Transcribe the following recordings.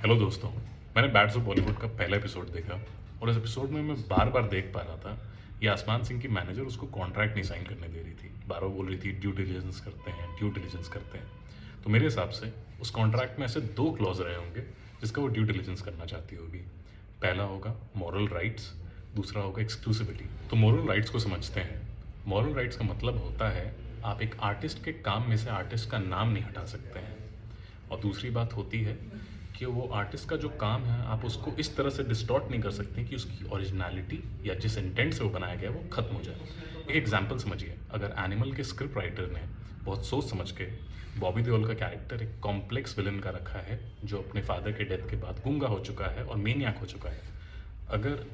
Hello दोस्तों। मैंने beds of Bollywood का पहला एपिसोड देखा और इस एपिसोड में मैं बार बार देख पा रहा था ये आसमान सिंह की मैनेजर उसको कॉन्ट्रैक्ट नहीं साइन करने दे रही थी। बार बार बोल रही थी ड्यू डिलिजेंस करते हैं, ड्यू डिलिजेंस करते हैं। तो मेरे हिसाब से उस कॉन्ट्रैक्ट में ऐसे दो क्लॉज रहे होंगे जिसका वो ड्यू डिलिजेंस करना चाहती होगी। पहला होगा मॉरल राइट्स, दूसरा होगा एक्सक्लूसिविटी। तो मॉरल राइट्स को समझते हैं। मॉरल राइट्स का मतलब होता है आप एक आर्टिस्ट के काम में से आर्टिस्ट का नाम नहीं हटा सकते हैं। और दूसरी बात होती है कि वो आर्टिस्ट का जो काम है आप उसको इस तरह से डिस्टॉर्ट नहीं कर सकते कि उसकी ओरिजिनलिटी या जिस इंटेंट से वो बनाया गया वो ख़त्म हो जाए। एक एग्जांपल समझिए, अगर एनिमल के स्क्रिप्ट राइटर ने बहुत सोच समझ के बॉबी देओल का कैरेक्टर एक कॉम्प्लेक्स विलन का रखा है जो अपने फादर के डेथ के बाद गूंगा हो चुका है और मेनियाक हो चुका है, अगर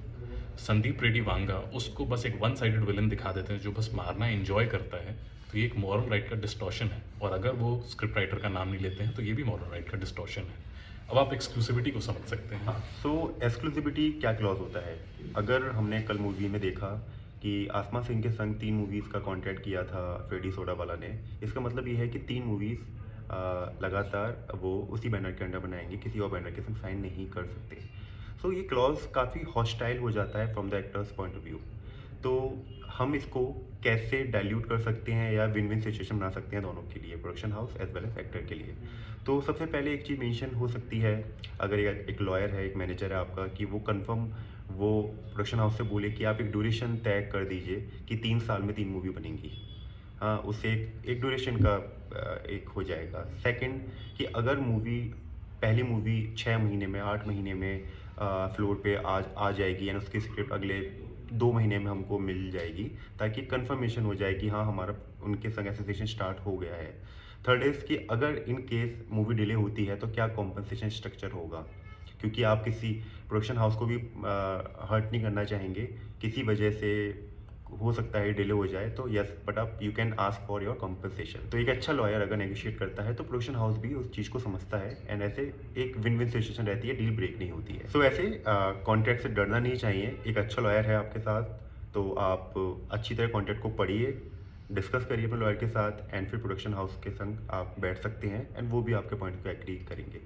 संदीप रेड्डी वांगा उसको बस एक वन साइडेड विलन दिखा देते हैं जो बस मारना एंजॉय करता है, तो ये एक मॉरल राइट का डिस्टॉर्शन है। और अगर वो स्क्रिप्ट राइटर का नाम नहीं लेते हैं तो ये भी मॉरल राइट का डिस्टॉर्शन है। अब आप एक्सक्लूसिविटी को समझ सकते हैं। हाँ, सो एक्सक्लूसिविटी क्या क्लॉज होता है? अगर हमने कल मूवी में देखा कि आसमा सिंह के संग 3 मूवीज़ का कॉन्ट्रैक्ट किया था फेडी सोडा वाला ने, इसका मतलब ये है कि 3 मूवीज़ लगातार वो उसी बैनर के अंडर बनाएंगे, किसी और बैनर के संग साइन नहीं कर सकते। सो ये क्लॉज काफ़ी हॉस्टाइल हो जाता है from the actors point of view. तो हम इसको कैसे डाइल्यूट कर सकते हैं या विन विन सिचुएशन बना सकते हैं दोनों के लिए, production house as well as actor के लिए। तो सबसे पहले एक चीज़ मेंशन हो सकती है, अगर एक लॉयर है, एक मैनेजर है आपका, कि वो कंफर्म वो प्रोडक्शन हाउस से बोले कि आप एक ड्यूरेशन तय कर दीजिए कि 3 साल में 3 मूवी बनेंगी। हाँ, उससे एक ड्यूरेशन का एक हो जाएगा। सेकंड, कि अगर मूवी पहली मूवी 6 महीने में 8 महीने में फ्लोर पे आ जाएगी एंड उसकी स्क्रिप्ट अगले 2 महीने में हमको मिल जाएगी, ताकि कंफर्मेशन हो जाए कि हाँ, हमारा उनके संग एसोसिएशन स्टार्ट हो गया है। थर्ड इज़ कि अगर इन केस मूवी डिले होती है तो क्या कॉम्पनसेशन स्ट्रक्चर होगा, क्योंकि आप किसी प्रोडक्शन हाउस को भी हर्ट नहीं करना चाहेंगे। किसी वजह से हो सकता है डिले हो जाए, तो यस, बट आप you can ask for your compensation. तो एक अच्छा लॉयर अगर नेगोशिएट करता है तो प्रोडक्शन हाउस भी उस चीज़ को समझता है एंड ऐसे एक विन विन सिचुएशन रहती है, डील ब्रेक नहीं होती है। सो ऐसे कॉन्ट्रैक्ट से डरना नहीं चाहिए। एक अच्छा लॉयर है आपके साथ, तो आप अच्छी तरह कॉन्ट्रैक्ट को पढ़िए, डिस्कस करिए अपने लॉयर के साथ एंड फिर प्रोडक्शन हाउस के संग आप बैठ सकते हैं एंड वो भी आपके पॉइंट को एग्री करेंगे।